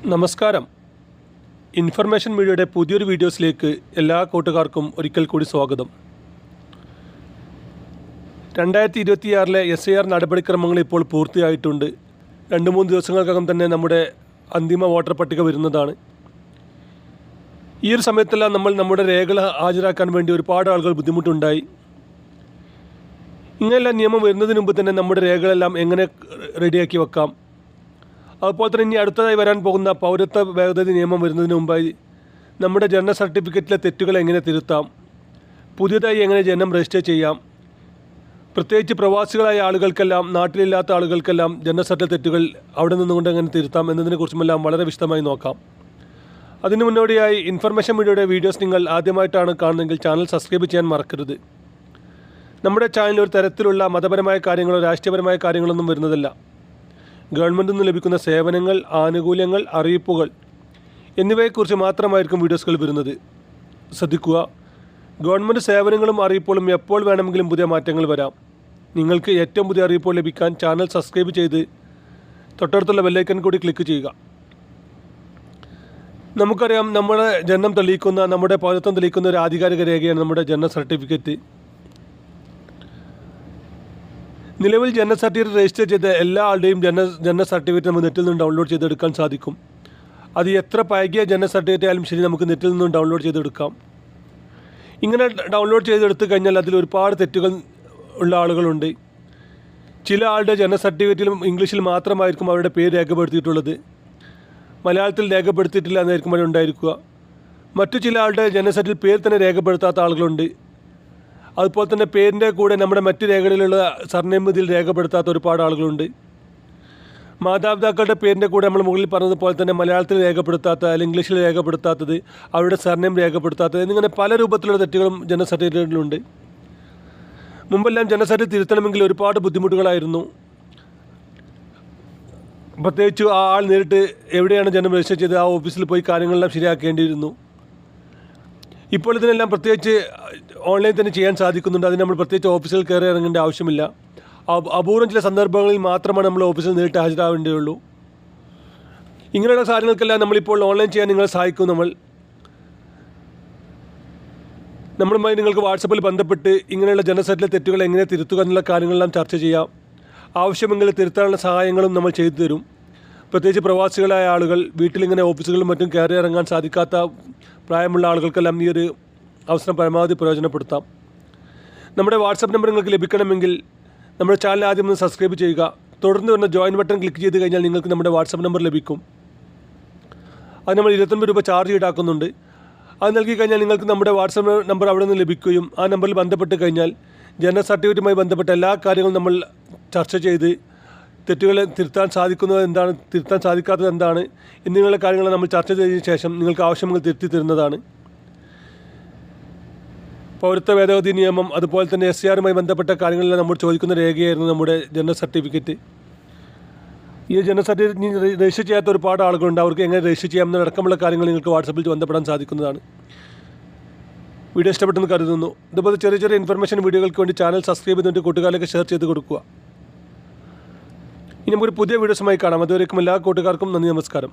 നമസ്കാരം. ഇൻഫർമേഷൻ മീഡിയയുടെ പുതിയൊരു വീഡിയോസിലേക്ക് എല്ലാ കൂട്ടുകാർക്കും ഒരിക്കൽ കൂടി സ്വാഗതം. 2026 SIR നടപടിക്രമങ്ങൾ ഇപ്പോൾ പൂർത്തിയായിട്ടുണ്ട്. 2-3 ദിവസങ്ങൾക്കകം തന്നെ നമ്മുടെ അന്തിമ വോട്ടർ പട്ടിക വരുന്നതാണ്. ഈ ഒരു സമയത്തെല്ലാം നമ്മുടെ രേഖകൾ ഹാജരാക്കാൻ വേണ്ടി ഒരുപാട് ആളുകൾ ബുദ്ധിമുട്ടുണ്ടായി. ഇങ്ങനെയുള്ള നിയമം വരുന്നതിന് മുമ്പ് തന്നെ നമ്മുടെ രേഖകളെല്ലാം എങ്ങനെ റെഡിയാക്കി വെക്കാം, അതുപോലെ തന്നെ ഇനി അടുത്തതായി വരാൻ പോകുന്ന പൗരത്വ ഭേദഗതി നിയമം വരുന്നതിന് മുമ്പായി നമ്മുടെ ജനന സർട്ടിഫിക്കറ്റിലെ തെറ്റുകൾ എങ്ങനെ തിരുത്താം, പുതിയതായി എങ്ങനെ ജനനം രജിസ്റ്റർ ചെയ്യാം, പ്രത്യേകിച്ച് പ്രവാസികളായ ആളുകൾക്കെല്ലാം നാട്ടിലില്ലാത്ത ആളുകൾക്കെല്ലാം ജനന സർട്ടിഫിക്കറ്റ് തെറ്റുകൾ അവിടെ നിന്നുകൊണ്ട് എങ്ങനെ തിരുത്താം എന്നതിനെക്കുറിച്ചുമെല്ലാം വളരെ വിശദമായി നോക്കാം. അതിനു മുന്നോടിയായി ഇൻഫർമേഷൻ മീഡിയയുടെ വീഡിയോസ് നിങ്ങൾ ആദ്യമായിട്ടാണ് കാണുന്നതെങ്കിൽ ചാനൽ സബ്സ്ക്രൈബ് ചെയ്യാൻ മറക്കരുത്. നമ്മുടെ ചാനലിൽ ഒരു തരത്തിലുള്ള മതപരമായ കാര്യങ്ങളോ രാഷ്ട്രീയപരമായ കാര്യങ്ങളൊന്നും വരുന്നതല്ല. ഗവൺമെൻറ്റിൽ നിന്ന് ലഭിക്കുന്ന സേവനങ്ങൾ, ആനുകൂല്യങ്ങൾ, അറിയിപ്പുകൾ എന്നിവയെക്കുറിച്ച് മാത്രമായിരിക്കും വീഡിയോസുകൾ വരുന്നത്. ശ്രദ്ധിക്കുക, ഗവൺമെൻറ് സേവനങ്ങളും അറിയിപ്പുകളും എപ്പോൾ വേണമെങ്കിലും പുതിയ മാറ്റങ്ങൾ വരാം. നിങ്ങൾക്ക് ഏറ്റവും പുതിയ അറിയിപ്പുകൾ ലഭിക്കാൻ ചാനൽ സബ്സ്ക്രൈബ് ചെയ്ത് തൊട്ടടുത്തുള്ള ബെല്ലൈക്കൺ കൂടി ക്ലിക്ക് ചെയ്യുക. നമുക്കറിയാം, നമ്മുടെ ജനനം തെളിയിക്കുന്ന, നമ്മുടെ പൗരത്വം തെളിയിക്കുന്ന ഒരു ആധികാരിക രേഖയാണ് നമ്മുടെ ജനന സർട്ടിഫിക്കറ്റ്. നിലവിൽ ജനന സർട്ടിഫിക്കറ്റ് രജിസ്റ്റർ ചെയ്ത എല്ലാ ആളുടെയും ജനന സർട്ടിഫിക്കറ്റ് നമുക്ക് നെറ്റിൽ നിന്ന് ഡൗൺലോഡ് ചെയ്തെടുക്കാൻ സാധിക്കും. അത് എത്ര പഴകിയ ജനന സർട്ടിഫിക്കറ്റ് ആയാലും ശരി, നമുക്ക് നെറ്റിൽ നിന്നും ഡൗൺലോഡ് ചെയ്തെടുക്കാം. ഇങ്ങനെ ഡൗൺലോഡ് ചെയ്തെടുത്തു കഴിഞ്ഞാൽ അതിൽ ഒരുപാട് തെറ്റുകൾ ഉള്ള ആളുകളുണ്ട്. ചില ആളുടെ ജനന സർട്ടിഫിക്കറ്റിലും ഇംഗ്ലീഷിൽ മാത്രമായിരിക്കും അവരുടെ പേര് രേഖപ്പെടുത്തിയിട്ടുള്ളത്, മലയാളത്തിൽ രേഖപ്പെടുത്തിയിട്ടില്ല എന്നായിരിക്കും അവിടെ ഉണ്ടായിരിക്കുക. മറ്റു ചില ആളുടെ ജനന സർട്ടിഫിക്കറ്റ് പേര് തന്നെ രേഖപ്പെടുത്താത്ത ആളുകളുണ്ട്. അതുപോലെ തന്നെ പേരിൻ്റെ കൂടെ നമ്മുടെ മറ്റ് രേഖകളിലുള്ള സർനെയിം ഇതിൽ രേഖപ്പെടുത്താത്ത ഒരുപാട് ആളുകളുണ്ട്. മാതാപിതാക്കളുടെ പേരിൻ്റെ കൂടെ നമ്മൾ മുകളിൽ പറഞ്ഞതുപോലെ തന്നെ മലയാളത്തിൽ രേഖപ്പെടുത്താത്ത, അല്ലെങ്കിൽ ഇംഗ്ലീഷിൽ രേഖപ്പെടുത്താത്തത്, അവരുടെ സർനെയിം രേഖപ്പെടുത്താത്തത് എന്നിങ്ങനെ പല രൂപത്തിലുള്ള തെറ്റുകളും ജനന സർട്ടിഫിക്കറ്റിലുണ്ട്. മുമ്പെല്ലാം ജനന സർട്ടിഫിക്കറ്റ് തിരുത്തണമെങ്കിൽ ഒരുപാട് ബുദ്ധിമുട്ടുകളായിരുന്നു. പ്രത്യേകിച്ച് ആ ആൾ നേരിട്ട് എവിടെയാണ് ജനനം രജിസ്റ്റർ ചെയ്ത് ആ ഓഫീസിൽ പോയി കാര്യങ്ങളെല്ലാം ശരിയാക്കേണ്ടിയിരുന്നു. ഇപ്പോൾ ഇതിനെല്ലാം പ്രത്യേകിച്ച് ഓൺലൈൻ തന്നെ ചെയ്യാൻ സാധിക്കുന്നുണ്ട്. അതിന് നമ്മൾ പ്രത്യേകിച്ച് ഓഫീസിൽ കയറി ഇറങ്ങേണ്ട ആവശ്യമില്ല. അപൂർവം ചില സന്ദർഭങ്ങളിൽ മാത്രമാണ് നമ്മൾ ഓഫീസിൽ നേരിട്ട് ഹാജരാവേണ്ടിയുള്ളൂ. ഇങ്ങനെയുള്ള കാര്യങ്ങൾക്കെല്ലാം നമ്മളിപ്പോൾ ഓൺലൈൻ ചെയ്യാൻ നിങ്ങളെ സഹായിക്കും. നമ്മളുമായി നിങ്ങൾക്ക് വാട്സപ്പിൽ ബന്ധപ്പെട്ട് ഇങ്ങനെയുള്ള ജനന സർട്ടിഫിക്കറ്റിലെ തെറ്റുകൾ എങ്ങനെ തിരുത്തുക എന്നുള്ള കാര്യങ്ങളെല്ലാം ചർച്ച ചെയ്യാം. ആവശ്യമെങ്കിൽ തിരുത്താനുള്ള സഹായങ്ങളും നമ്മൾ ചെയ്തു തരും. പ്രത്യേകിച്ച് പ്രവാസികളായ ആളുകൾ, വീട്ടിലിങ്ങനെ ഓഫീസുകളിലും മറ്റും കയറി ഇറങ്ങാൻ സാധിക്കാത്ത പ്രായമുള്ള ആളുകൾക്കെല്ലാം ഈ ഒരു അവസരം പരമാവധി പ്രയോജനപ്പെടുത്താം. നമ്മുടെ വാട്സപ്പ് നമ്പർ നിങ്ങൾക്ക് ലഭിക്കണമെങ്കിൽ നമ്മുടെ ചാനൽ ആദ്യം ഒന്ന് സബ്സ്ക്രൈബ് ചെയ്യുക. തുടർന്ന് വരുന്ന ജോയിൻ ബട്ടൺ ക്ലിക്ക് ചെയ്ത് കഴിഞ്ഞാൽ നിങ്ങൾക്ക് നമ്മുടെ വാട്സപ്പ് നമ്പർ ലഭിക്കും. അത് നമ്മൾ 29 രൂപ ചാർജ് ഈടാക്കുന്നുണ്ട്. അത് നൽകി കഴിഞ്ഞാൽ നിങ്ങൾക്ക് നമ്മുടെ വാട്സപ്പ് നമ്പർ അവിടെ നിന്ന് ലഭിക്കുകയും ആ നമ്പറിൽ ബന്ധപ്പെട്ട് കഴിഞ്ഞാൽ ജനന സർട്ടിഫിക്കറ്റുമായി ബന്ധപ്പെട്ട എല്ലാ കാര്യങ്ങളും നമ്മൾ ചർച്ച ചെയ്ത് തെറ്റുകൾ തിരുത്താൻ സാധിക്കുന്നത് എന്താണ്, തിരുത്താൻ സാധിക്കാത്തത് എന്താണ് എന്നിങ്ങനെയുള്ള കാര്യങ്ങൾ നമ്മൾ ചർച്ച ചെയ്തതിന് ശേഷം നിങ്ങൾക്ക് ആവശ്യമെങ്കിൽ തിരുത്തി തരുന്നതാണ്. പൗരത്വ ഭേദഗതി നിയമം, അതുപോലെ തന്നെ SIRമായി ബന്ധപ്പെട്ട കാര്യങ്ങളെല്ലാം നമ്മൾ ചോദിക്കുന്ന രേഖയായിരുന്നു നമ്മുടെ ജനന സർട്ടിഫിക്കറ്റ്. ഈ ജനന സർട്ടിഫിക്കറ്റ് രജിസ്റ്റർ ചെയ്യാത്ത ഒരുപാട് ആളുകളുണ്ട്. അവർക്ക് എങ്ങനെ രജിസ്റ്റർ ചെയ്യാമെന്നടക്കമുള്ള കാര്യങ്ങൾ നിങ്ങൾക്ക് വാട്സപ്പിൽ ബന്ധപ്പെടാൻ സാധിക്കുന്നതാണ്. വീഡിയോ ഇഷ്ടപ്പെട്ടെന്ന് കരുതുന്നു. ഇതുപോലെ ചെറിയ ചെറിയ ഇൻഫർമേഷൻ വീഡിയോകൾക്ക് വേണ്ടി ചാനൽ സബ്സ്ക്രൈബ് ചെയ്തിട്ട് കൂട്ടുകാരിലേക്ക് ഷെയർ ചെയ്ത് കൊടുക്കുക. ഇനി നമുക്കൊരു പുതിയ വീഡിയോസുമായി കാണാം. അതുവരേക്കും എല്ലാ കൂട്ടുകാർക്കും നന്ദി, നമസ്കാരം.